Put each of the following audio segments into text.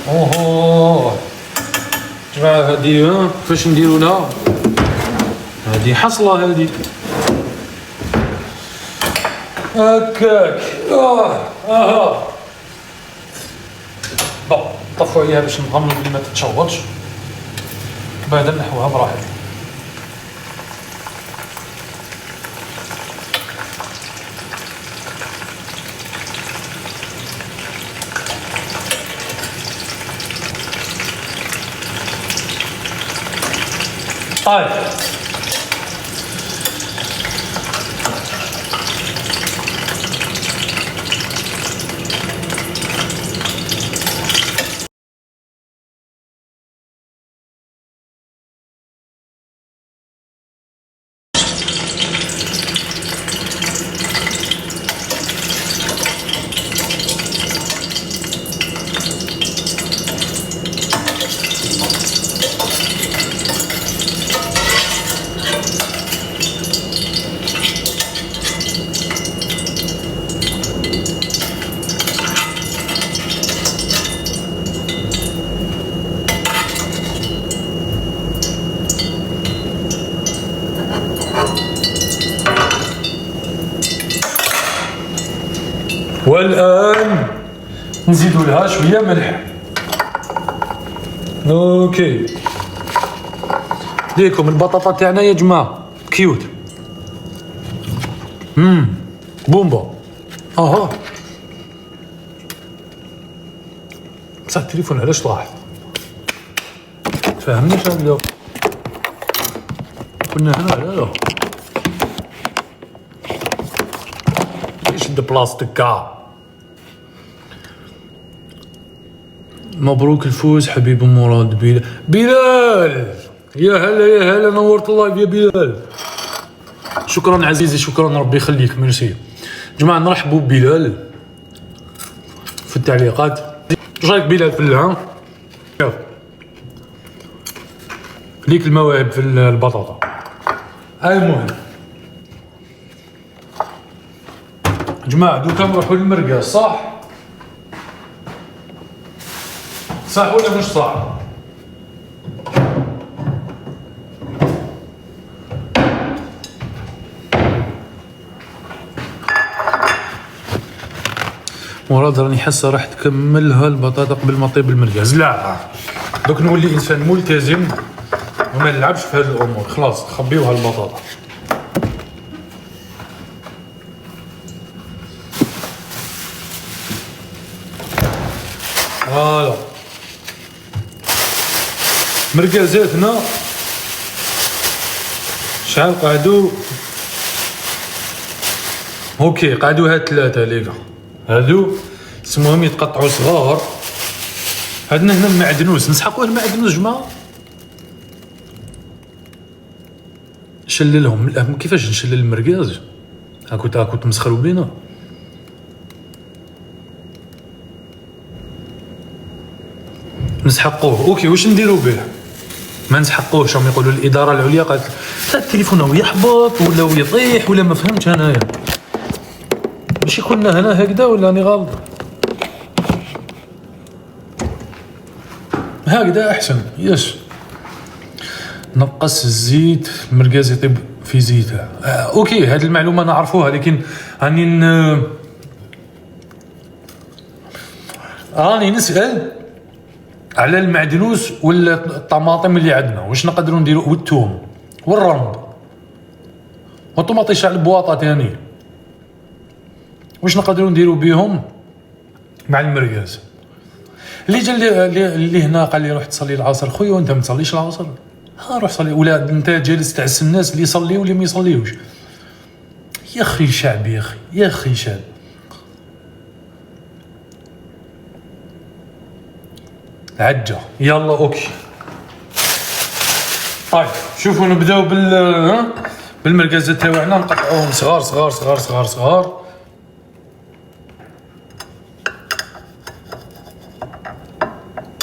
اوه جماعة هادي كيفاش نديرو لها؟ هادي حصلة هادي هكاك. بون نطفو عليها باش نضمن بلي ما تتشوطش، بعدا نحوها براحتنا. طيب والآن نزيدو لها شوية ملح. اوكي ليكم البطاطا تاعنا يا جماعة كيوت. بومبا. اها بصح التليفون علاش طاح؟ فهمنيش هذا كنا هنا لا يشد بلاستيكا. مبروك الفوز حبيب مراد. بلال يا هلا يا هلا، نورت اللايف يا بلال. شكرا عزيزي، شكرا ربي يخليك، ميرسي. جماعة نرحبوا ببلال في التعليقات. واش رايك بلال في اللحم؟ ليك المواهب في البطاطا. المهم جماعة دوكا نروحوا للمرقاص، صح؟ صح ولا مش صح؟ مراد راني حاسة راح تكملها البطاطا قبل ما طيب المرقاز. لا دوك نولي انسان ملتزم وما نلعبش في هذه الامور. خلاص خبيوها البطاطا. فوالا مرقازاتنا شحال قعدوا؟ اوكي قعدوا هاد ثلاثة ليكا، هادو اسمهم يتقطعوا صغار. عندنا هنا المعدنوس، نسحقوه المعدنوس جماعة. نشللهم. كيفاش نشلل المرقاز؟ هاكو تمسخروا بينا. نسحقوه. اوكي واش نديرو به؟ ما نسحقوهش. راهم يقولوا الاداره العليا قالت لا التليفون هو يحبط ولا هو يطيح ولا ما فهمتش انايا. ماشي كنا هنا هكذا ولا راني غلط؟ هكذا احسن. يس نقص الزيت، المرقاز يطيب في زيته. اوكي هذه المعلومه نعرفوها، لكن راني نسال على المعدنوس ولا الطماطم اللي عندنا، واش نقدروا نديروا، والثوم والرمب والطماطيش على البواطه ثاني، واش نقدروا نديروا بهم مع المرقاز. اللي جا اللي هنا قال لي روح تصلي العصر. خويا وانت ما تصليش العصر؟ روح صلي. ولا انت جالس تعس الناس اللي يصليوا واللي ما يصليوش. يا اخي شعب، يا اخي يا اخي شعب. عجة يلا اوكي. طيب شوفوا نبداو بالمرقازات تاعنا، نقطعوهم صغار صغار صغار صغار صغار.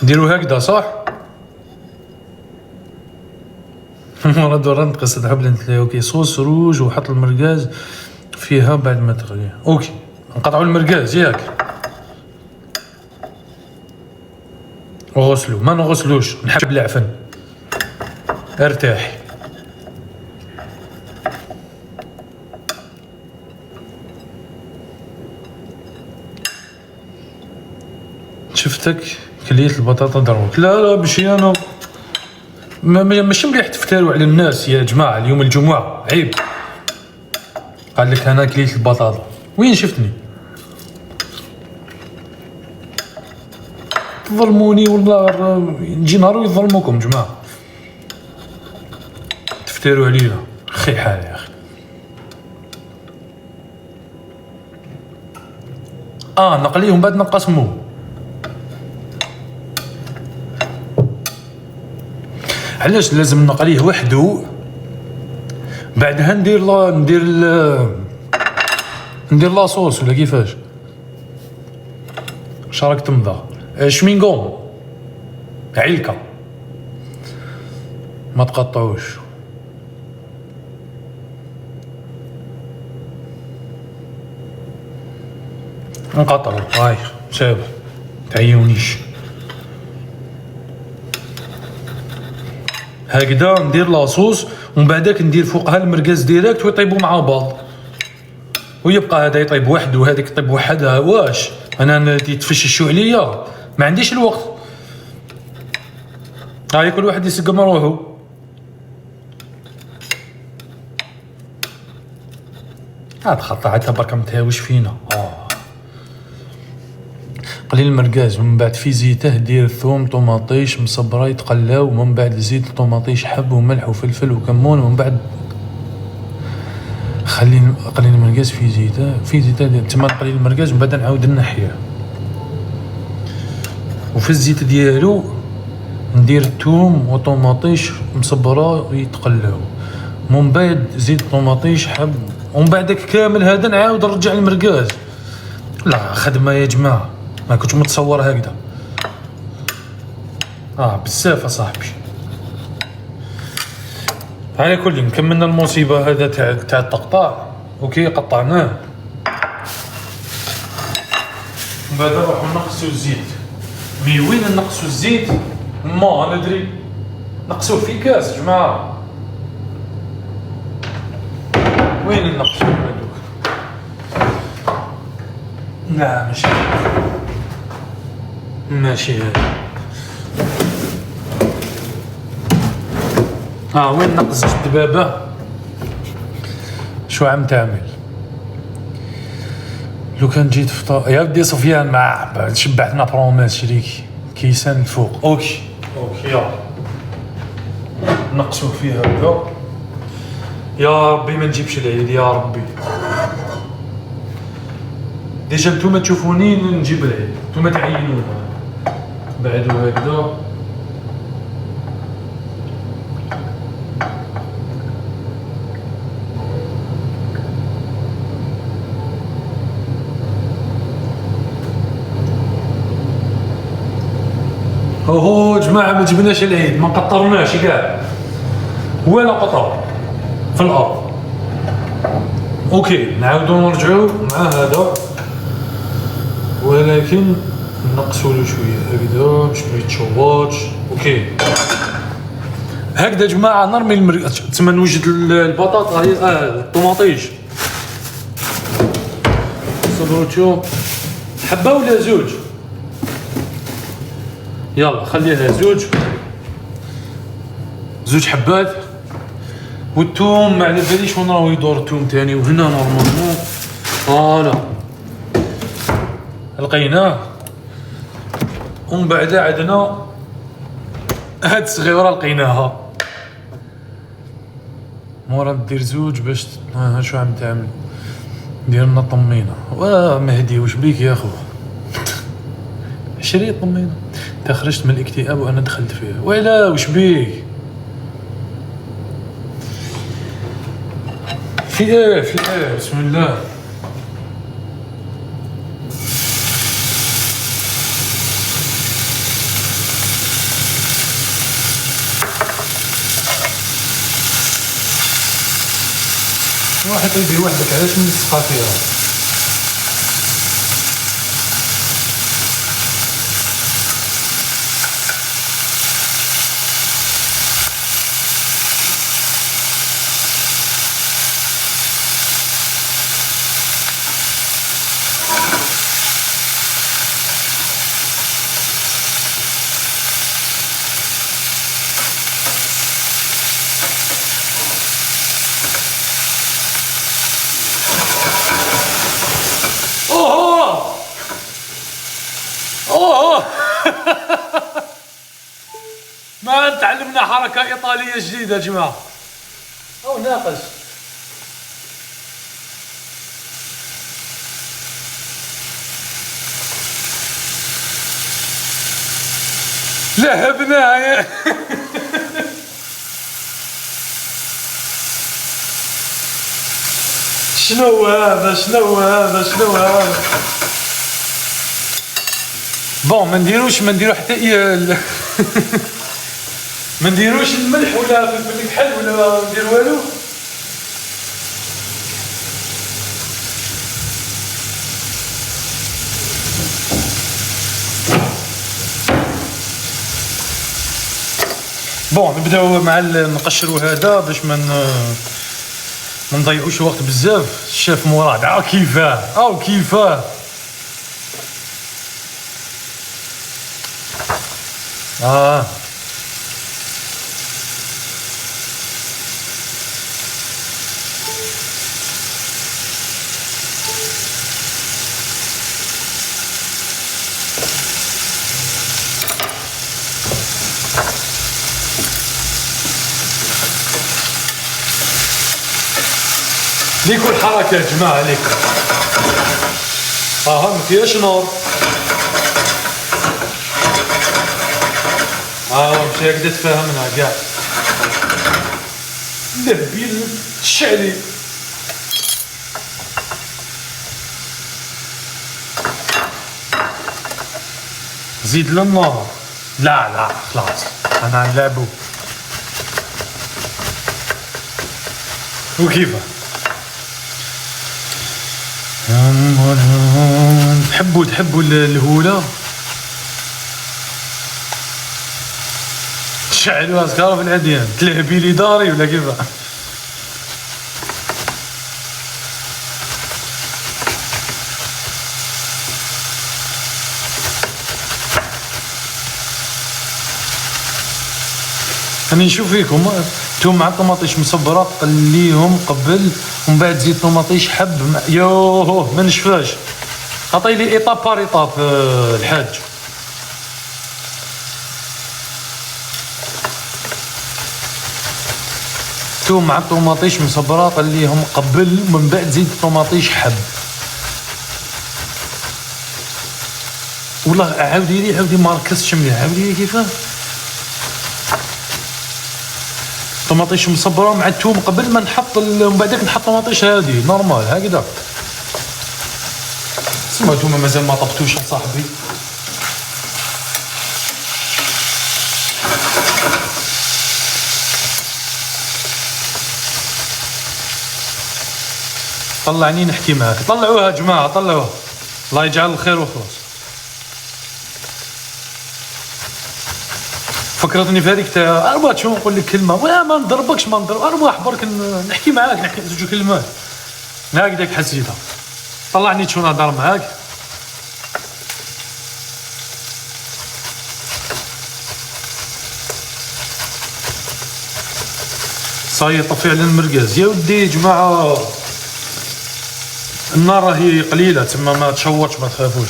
نديرو هكذا صح؟ مراد ورا تقص تحب انت. اوكي صوص روج وحط المرقاز فيها بعد ما تغليه. اوكي نقطعوا المرقاز ياك. وغسلو ما نغسلوش، نحب العفن. ارتاح. شفتك كليت البطاطا دروك. لا ماشي انا، ماشي مليح تفتروا على الناس يا جماعه. اليوم الجمعه عيب. قال لك انا كليت البطاطا، وين شفتني؟ تظلموني والله نجي نهار ويظلموكم جماعه. تفتروا علينا خي حال يا اخي. نقليهم بعد نقسمو. علاش لازم نقليه وحدو بعدها ندير لاصوص ولا كيفاش؟ شراك تمضى شمينغوم علكه ما تقطعوش. نقطعو هاي شاب تعيونيش هكذا. ندير لاصوص ومن بعدك ندير فوقها المرقاز ديريكت ويطيبوا مع بعض، ويبقى هذا يطيب وحده وهذيك يطيب وحدها. واش انا تفششوا عليا؟ ما عنديش الوقت. هاي كل واحد يسقم روحو. هاد خطعتها برك متهاوش فينا. قليل المرقاز ومن بعد في زيته دير ثوم طوماطيش مصبره يتقلاو، ومن بعد زيد الطوماطيش حب وملح وفلفل وكمون، ومن بعد قليل المرقاز في زيته دير تما قليل المرقاز، ومن بعد نعاود نحيه. وفي الزيت ديالو ندير الثوم وطوماطيش مصبره يتقلاو، ومن بعد زيد طوماطيش حب، ومن بعدك كامل هذا نعاود نرجع المرقاز. لا خدمه يا جماعه، ما كنتش متصور هكذا. بزاف اصاحبي. على كل كملنا المصيبه هذا تاع التقطاع. اوكي قطعناه، من بعد نروحو نقصو الزيت. مي وين نقصو الزيت؟ ما ندري. نقصوه في كاس جماعه. وين نقصو هذوك؟ لا ماشي هذا. وين نقص جد بابا؟ شو عم تعمل؟ لو كان جيت فطور يا ودي سفيان، مع شبعتنا بروميس شريكي كيسان الفوق. اوكي يلا نقصو فيها هكذا. يا ربي ما نجيبش العيد يا ربي. ديجا نتوما تشوفوني نجيب العيد، نتوما تعينونا بعدو هكذا. اوهو جماعه ما جبناش العيد، ما قطرناش كاع ولا قطر في الارض. اوكي نعاودو نرجعو مع هذا، ولكن نقصوا له شويه هكذا شويه شوباط. اوكي هكذا جماعه نرمي تما نوجد البطاطا هي الطوماطيش. صبروتو حبه ولا زوج؟ يلا خليها زوج حبات. والثوم ما على باليش وين راهو يدور الثوم تاني، وهنا نورمالمون فوالا لقيناه. ومن بعد عندنا هاد الصغيره لقيناها. مورا دير زوج باش شو عم تعمل؟ دير لنا طمينه. مهدي واش بيك يا خو؟ شريت طمينه. انت خرجت من الاكتئاب وانا دخلت فيه. ويلا واش بيك؟ في ايه بسم الله. واحد يدير وحدك علاش من الثقافيه. حركة إيطالية جديدة يا جماعة. أو ناقص. لهبناه. شنو هذا شنو هذا شنو هذا؟ بون ما نديرو حتى ما نديروش الملح ولا فلفل الكحل ولا ما ندير والو. بون نبداو مع نقشرو هذا باش ما نضيعوش وقت بزاف. الشيف مراد عا كيفاه او كيفاه. ليكو الحركة يا جماعة ليكو. ما فيهاش نار. ماشي هكدا تفاهمنا كاع. لبي الشعلي. زيد النار. لا خلاص انا نلعبو. وكيفاه تحبوا الهولة. تشعلوها سكارة في العديان تلهبي لي داري ولا كيفاه. راني نشوف فيكم توم مع الطماطيش مصبرة قليهم قبل ومن بعد زيد طماطيش حب يوه ما نشفاش. عطي لي ايطاب بار ايطاب الحاج. توم مع الطماطيش مصبرة قليهم قبل ومن بعد زيد طماطيش حب. والله عاودي ما ركزتش مليح. عاودي لي كيفاه. طماطيش مصبره مع الثوم قبل ما نحط ومن بعدك نحط طماطيش هذه نورمال هكذا. سما نتوما مازال ما طبتوش صاحبي. طلعني نحكي معاك. طلعوها يا جماعه طلعوها. الله يجعل الخير وخلاص. فكرتني في هذيك تاع اربع شو نقول لك كلمه ولا ما نضربكش ما نضرب ارواح برك نحكي معاك نحكي زوج كلمات هكذاك حسيتها. طلعني شو نهضر معاك. صاي طفي على المرقاز يا ودي يا جماعه. النار راهي قليله تما ما تشوطش ما تخافوش.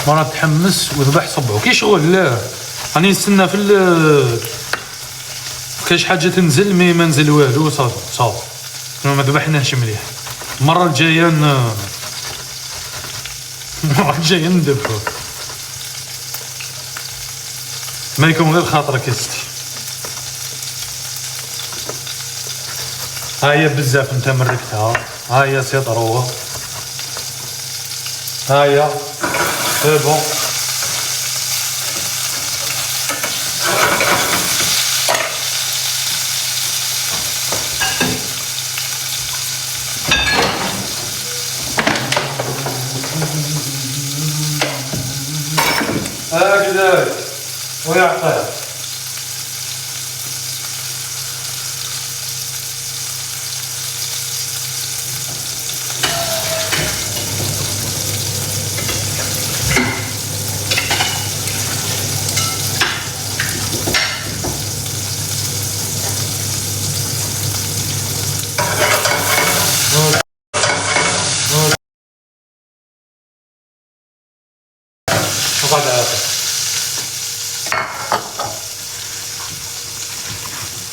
مرة تحمس وذبح صبعو كي شغل. لا راني نستنى في كاش حاجه تنزل مي ما نزل والو صافي ما ذبحناش مليح. المره الجايه ندبحو. ما يكون غير خاطرك يا ستي. هاهي بزاف نتا مركتها. هاهي سي ضروه. هاهي سي بون. هكذا ويعطيها. وقعد عاطل.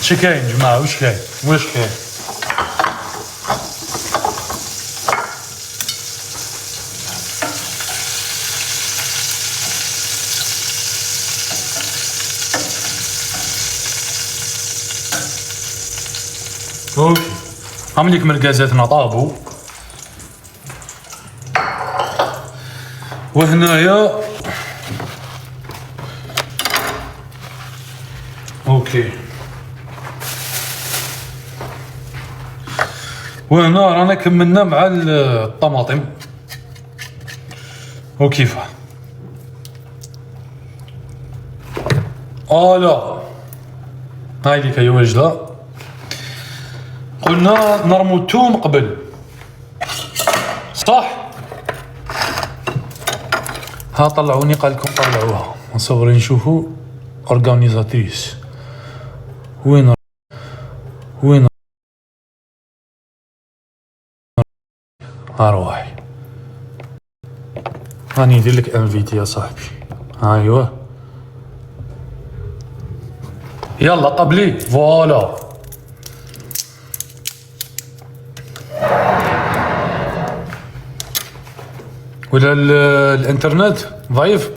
اش كاين جماعه؟ واش كاين؟ اوكي، هامليك مرقازاتنا طابو، وهنايا اوكي، وهنا رانا كملنا مع الطماطم وكيفاه. لا هاي ليك هي واجده. قلنا نرمو الثوم قبل، صح؟ ها طلعوني، قال لكم طلعوها نصوري نشوفوا اورغانيزاتريس. وين اروحي، راني ندير لك انفيتي يا صاحبي. ايوا يلا قبلي، فوالا. ولا الانترنت ضعيف.